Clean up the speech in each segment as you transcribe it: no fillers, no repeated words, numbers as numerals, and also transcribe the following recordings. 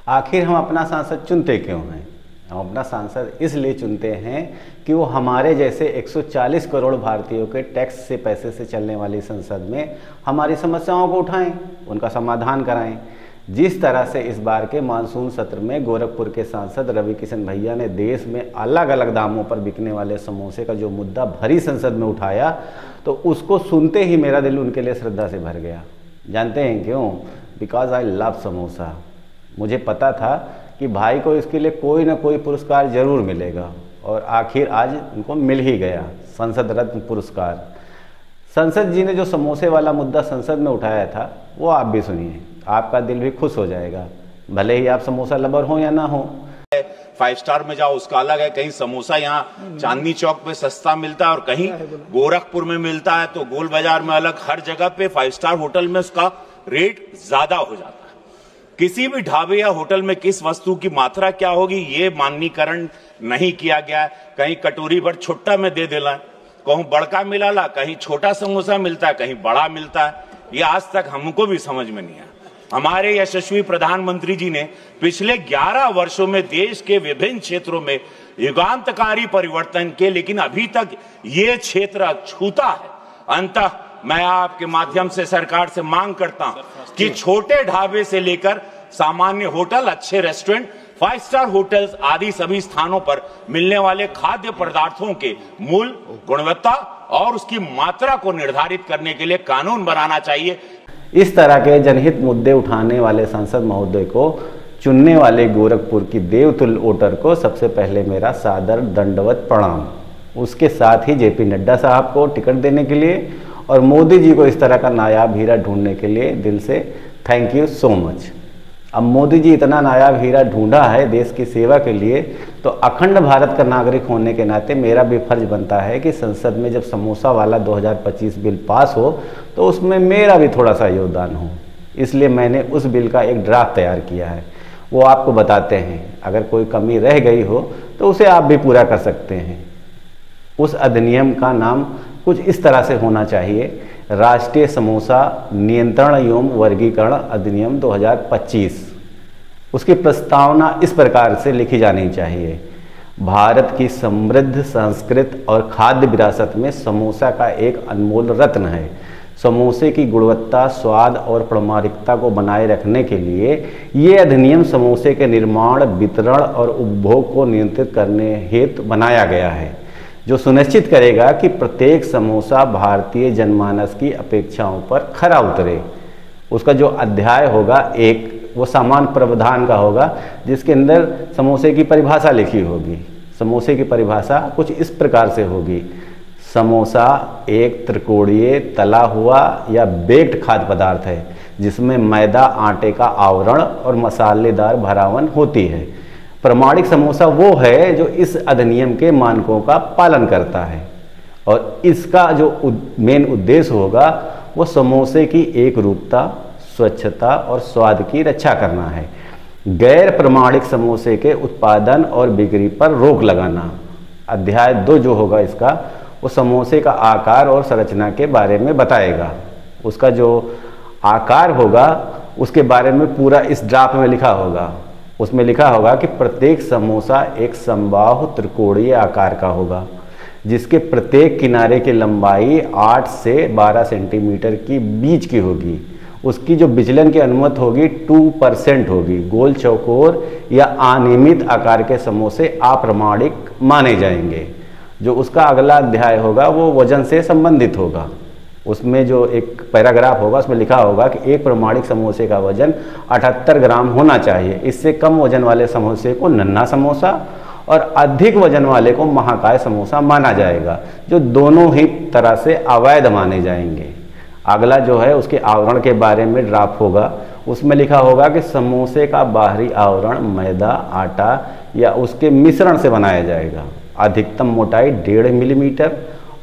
आखिर हम अपना सांसद चुनते क्यों हैं? हम अपना सांसद इसलिए चुनते हैं कि वो हमारे जैसे 140 करोड़ भारतीयों के टैक्स से पैसे से चलने वाली संसद में हमारी समस्याओं को उठाएं, उनका समाधान कराएं। जिस तरह से इस बार के मानसून सत्र में गोरखपुर के सांसद रवि किशन भैया ने देश में अलग अलग दामों पर बिकने वाले समोसे का जो मुद्दा भरी संसद में उठाया, तो उसको सुनते ही मेरा दिल उनके लिए श्रद्धा से भर गया। जानते हैं क्यों? Because I love samosa. मुझे पता था कि भाई को इसके लिए कोई ना कोई पुरस्कार जरूर मिलेगा, और आखिर आज उनको मिल ही गया, संसद रत्न पुरस्कार। संसद जी ने जो समोसे वाला मुद्दा संसद में उठाया था वो आप भी सुनिए, आपका दिल भी खुश हो जाएगा, भले ही आप समोसा लवर हो या ना हो। 5 स्टार में जाओ उसका अलग है, कहीं समोसा यहाँ चांदनी चौक पे सस्ता मिलता है और कहीं गोरखपुर में मिलता है, तो गोल बाजार में अलग, हर जगह पे 5 स्टार होटल में उसका रेट ज्यादा हो जाता है। किसी भी ढाबे या होटल में किस वस्तु की मात्रा क्या होगी ये माननीकरण नहीं किया गया है। कहीं कटोरी भर छुट्टा में दे देला, कहीं बड़का मिला, कहीं छोटा समोसा मिलता है, कहीं बड़ा मिलता है। ये आज तक हमको भी समझ में नहीं आया। हमारे यशस्वी प्रधानमंत्री जी ने पिछले 11 वर्षों में देश के विभिन्न क्षेत्रों में युगांतकारी परिवर्तन किए, लेकिन अभी तक ये क्षेत्र अछूता है। अंततः मैं आपके माध्यम से सरकार से मांग करता हूं कि छोटे ढाबे से लेकर सामान्य होटल, अच्छे रेस्टोरेंट, 5 स्टार होटल्स आदि सभी स्थानों पर मिलने वाले खाद्य पदार्थों के मूल्य, गुणवत्ता और उसकी मात्रा को निर्धारित करने के लिए कानून बनाना चाहिए। इस तरह के जनहित मुद्दे उठाने वाले सांसद महोदय को चुनने वाले गोरखपुर की देवतुल्य वोटर को सबसे पहले मेरा सादर दंडवत प्रणाम। उसके साथ ही जेपी नड्डा साहब को टिकट देने के लिए और मोदी जी को इस तरह का नायाब हीरा ढूंढने के लिए दिल से थैंक यू सो मच। अब मोदी जी इतना नायाब हीरा ढूंढा है देश की सेवा के लिए, तो अखंड भारत का नागरिक होने के नाते मेरा भी फर्ज बनता है कि संसद में जब समोसा वाला 2025 बिल पास हो तो उसमें मेरा भी थोड़ा सा योगदान हो। इसलिए मैंने उस बिल का एक ड्राफ्ट तैयार किया है, वो आपको बताते हैं। अगर कोई कमी रह गई हो तो उसे आप भी पूरा कर सकते हैं। उस अधिनियम का नाम कुछ इस तरह से होना चाहिए: राष्ट्रीय समोसा नियंत्रण एवं वर्गीकरण अधिनियम 2025। उसकी प्रस्तावना इस प्रकार से लिखी जानी चाहिए: भारत की समृद्ध संस्कृति और खाद्य विरासत में समोसा का एक अनमोल रत्न है। समोसे की गुणवत्ता, स्वाद और प्रामाणिकता को बनाए रखने के लिए ये अधिनियम समोसे के निर्माण, वितरण और उपभोग को नियंत्रित करने हेतु बनाया गया है, जो सुनिश्चित करेगा कि प्रत्येक समोसा भारतीय जनमानस की अपेक्षाओं पर खरा उतरे। उसका जो अध्याय होगा एक, वो सामान्य प्रावधान का होगा, जिसके अंदर समोसे की परिभाषा लिखी होगी। समोसे की परिभाषा कुछ इस प्रकार से होगी: समोसा एक त्रिकोणीय तला हुआ या बेक्ड खाद्य पदार्थ है जिसमें मैदा, आटे का आवरण और मसालेदार भरावन होती है। प्रमाणिक समोसा वो है जो इस अधिनियम के मानकों का पालन करता है, और इसका जो मेन उद्देश्य होगा वो समोसे की एक रूपता, स्वच्छता और स्वाद की रक्षा करना है। गैर प्रमाणिक समोसे के उत्पादन और बिक्री पर रोक लगाना। अध्याय 2 जो होगा इसका, वो समोसे का आकार और संरचना के बारे में बताएगा। उसका जो आकार होगा उसके बारे में पूरा इस ड्राफ्ट में लिखा होगा। उसमें लिखा होगा कि प्रत्येक समोसा एक समबाहु त्रिकोणीय आकार का होगा, जिसके प्रत्येक किनारे की लंबाई 8 से 12 सेंटीमीटर की बीच की होगी। उसकी जो विचलन की अनुमति होगी 2% होगी। गोल, चौकोर या अनियमित आकार के समोसे अप्रामाणिक माने जाएंगे। जो उसका अगला अध्याय होगा वो वजन से संबंधित होगा। उसमें जो एक पैराग्राफ होगा उसमें लिखा होगा कि एक प्रमाणिक समोसे का वजन 78 ग्राम होना चाहिए। इससे कम वजन वाले समोसे को नन्हा समोसा और अधिक वजन वाले को महाकाय समोसा माना जाएगा, जो दोनों ही तरह से अवैध माने जाएंगे। अगला जो है उसके आवरण के बारे में ड्राफ्ट होगा। उसमें लिखा होगा कि समोसे का बाहरी आवरण मैदा, आटा या उसके मिश्रण से बनाया जाएगा। अधिकतम मोटाई 1.5 मिलीमीटर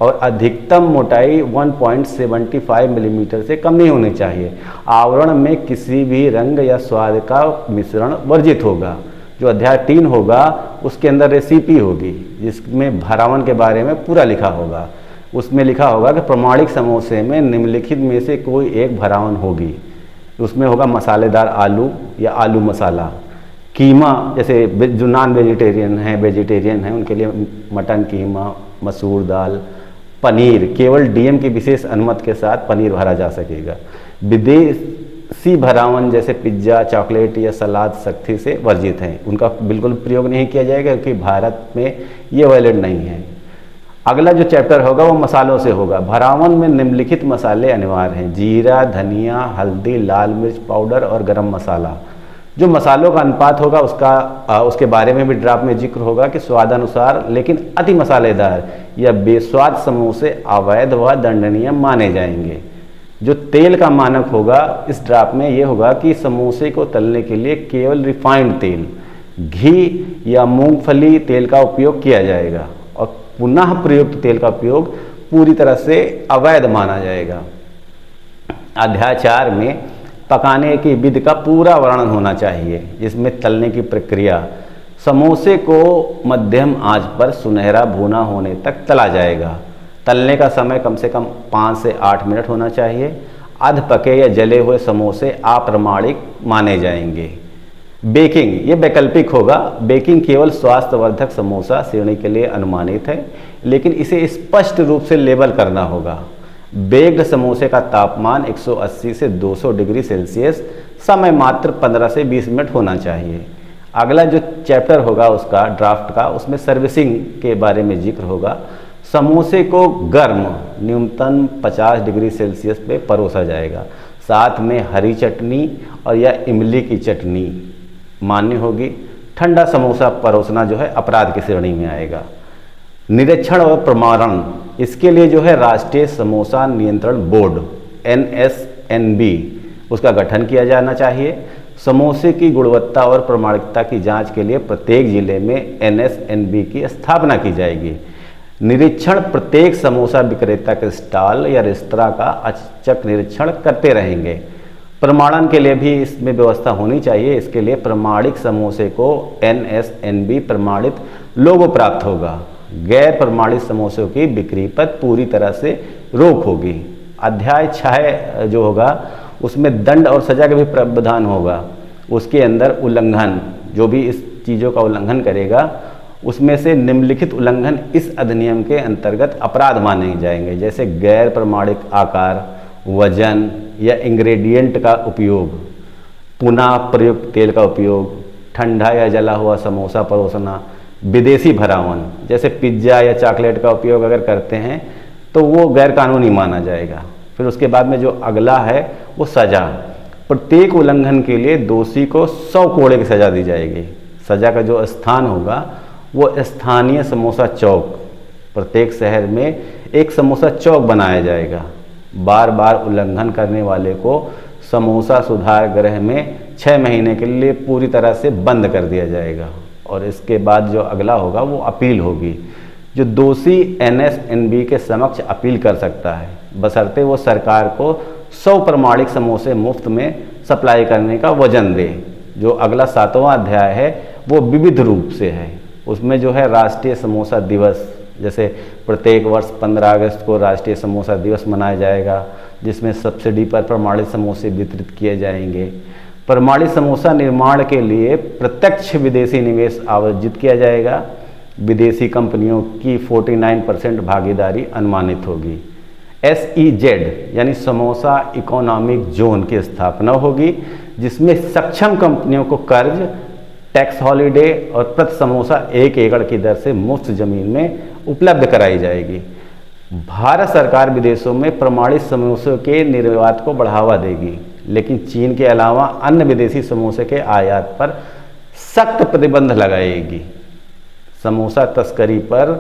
और अधिकतम मोटाई 1.75 मिलीमीटर से कम नहीं होनी चाहिए। आवरण में किसी भी रंग या स्वाद का मिश्रण वर्जित होगा। जो अध्याय 3 होगा उसके अंदर रेसिपी होगी, जिसमें भरावन के बारे में पूरा लिखा होगा। उसमें लिखा होगा कि प्रमाणिक समोसे में निम्नलिखित में से कोई एक भरावन होगी। उसमें होगा मसालेदार आलू या आलू मसाला, कीमा, जैसे जो नॉन वेजिटेरियन है, वेजिटेरियन है, उनके लिए मटन कीमा, मसूर दाल, पनीर केवल डीएम की विशेष अनुमति के साथ पनीर भरा जा सकेगा। विदेशी भरावन जैसे पिज्ज़ा, चॉकलेट या सलाद सख्ती से वर्जित हैं, उनका बिल्कुल प्रयोग नहीं किया जाएगा क्योंकि भारत में ये वैलिड नहीं है। अगला जो चैप्टर होगा वो मसालों से होगा। भरावन में निम्नलिखित मसाले अनिवार्य हैं: जीरा, धनिया, हल्दी, लाल मिर्च पाउडर और गरम मसाला। जो मसालों का अनुपात होगा उसके बारे में भी ड्राफ्ट में जिक्र होगा कि स्वादानुसार लेकिन अति मसालेदार या बेस्वाद समोसे अवैध व दंडनीय माने जाएंगे। जो तेल का मानक होगा इस ड्राफ्ट में ये होगा कि समोसे को तलने के लिए केवल रिफाइंड तेल, घी या मूंगफली तेल का उपयोग किया जाएगा और पुनः प्रयुक्त तेल का उपयोग पूरी तरह से अवैध माना जाएगा। अध्याय 4 में पकाने की विधि का पूरा वर्णन होना चाहिए, जिसमें तलने की प्रक्रिया। समोसे को मध्यम आंच पर सुनहरा भुना होने तक तला जाएगा। तलने का समय कम से कम 5 से 8 मिनट होना चाहिए। अध पके या जले हुए समोसे अप्रामाणिक माने जाएंगे। बेकिंग ये वैकल्पिक होगा। बेकिंग केवल स्वास्थ्यवर्धक समोसा श्रेणी के लिए अनुमानित है, लेकिन इसे स्पष्ट रूप से लेबल करना होगा। बेक्ड समोसे का तापमान 180 से 200 डिग्री सेल्सियस, समय मात्र 15 से 20 मिनट होना चाहिए। अगला जो चैप्टर होगा उसका ड्राफ्ट का, उसमें सर्विसिंग के बारे में जिक्र होगा। समोसे को गर्म न्यूनतम 50 डिग्री सेल्सियस पे परोसा जाएगा। साथ में हरी चटनी और या इमली की चटनी मान्य होगी। ठंडा समोसा परोसना जो है अपराध की श्रेणी में आएगा। निरीक्षण और प्रमाणन, इसके लिए जो है राष्ट्रीय समोसा नियंत्रण बोर्ड NSNB उसका गठन किया जाना चाहिए। समोसे की गुणवत्ता और प्रामाणिकता की जांच के लिए प्रत्येक जिले में NSNB की स्थापना की जाएगी। निरीक्षण प्रत्येक समोसा विक्रेता के स्टॉल या रेस्तरां का औचक निरीक्षण करते रहेंगे। प्रमाणन के लिए भी इसमें व्यवस्था होनी चाहिए। इसके लिए प्रमाणिक समोसे को NSNB प्रमाणित लोगो प्राप्त होगा। गैर प्रमाणित समोसों की बिक्री पर पूरी तरह से रोक होगी। अध्याय 6 जो होगा उसमें दंड और सजा का भी प्रावधान होगा। उसके अंदर उल्लंघन, जो भी इस चीज़ों का उल्लंघन करेगा उसमें से निम्नलिखित उल्लंघन इस अधिनियम के अंतर्गत अपराध माने जाएंगे, जैसे गैर प्रमाणिक आकार, वजन या इंग्रेडिएंट का उपयोग, पुनः प्रयुक्त तेल का उपयोग, ठंडा या जला हुआ समोसा परोसना, विदेशी भरावन जैसे पिज्ज़ा या चॉकलेट का उपयोग अगर करते हैं तो वो गैर कानूनी माना जाएगा। फिर उसके बाद में जो अगला है वो सज़ा। प्रत्येक उल्लंघन के लिए दोषी को 100 कोड़े की सज़ा दी जाएगी। सज़ा का जो स्थान होगा वो स्थानीय समोसा चौक, प्रत्येक शहर में एक समोसा चौक बनाया जाएगा। बार बार उल्लंघन करने वाले को समोसा सुधार गृह में 6 महीने के लिए पूरी तरह से बंद कर दिया जाएगा। और इसके बाद जो अगला होगा वो अपील होगी। जो दोषी NSNB के समक्ष अपील कर सकता है, बशर्ते वो सरकार को 100 प्रमाणिक समोसे मुफ्त में सप्लाई करने का वचन दे। जो अगला 7वां अध्याय है वो विविध रूप से है। उसमें जो है राष्ट्रीय समोसा दिवस, जैसे प्रत्येक वर्ष 15 अगस्त को राष्ट्रीय समोसा दिवस मनाया जाएगा, जिसमें सब्सिडी पर प्रमाणित समोसे वितरित किए जाएंगे। प्रमाणित समोसा निर्माण के लिए प्रत्यक्ष विदेशी निवेश आयोजित किया जाएगा। विदेशी कंपनियों की 49% भागीदारी अनुमानित होगी। SEZ यानी समोसा इकोनॉमिक जोन की स्थापना होगी, जिसमें सक्षम कंपनियों को कर्ज, टैक्स हॉलिडे और प्रति समोसा 1 एकड़ की दर से मुफ्त जमीन में उपलब्ध कराई जाएगी। भारत सरकार विदेशों में प्रमाणित समोसों के निर्यात को बढ़ावा देगी, लेकिन चीन के अलावा अन्य विदेशी समोसे के आयात पर सख्त प्रतिबंध लगाएगी। समोसा तस्करी पर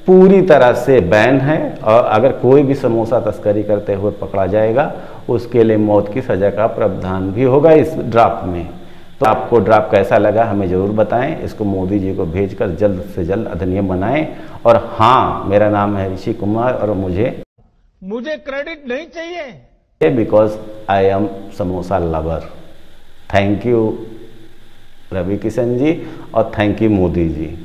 पूरी तरह से बैन है और अगर कोई भी समोसा तस्करी करते हुए पकड़ा जाएगा उसके लिए मौत की सज़ा का प्रावधान भी होगा इस ड्राफ्ट में। तो आपको ड्राफ्ट कैसा लगा हमें ज़रूर बताएं। इसको मोदी जी को भेजकर जल्द से जल्द अधिनियम बनाएं। और हाँ, मेरा नाम है ऋषि कुमार और मुझे क्रेडिट नहीं चाहिए, because I am samosa lover. Thank you Ravi Kishan ji और थैंक यू मोदी जी।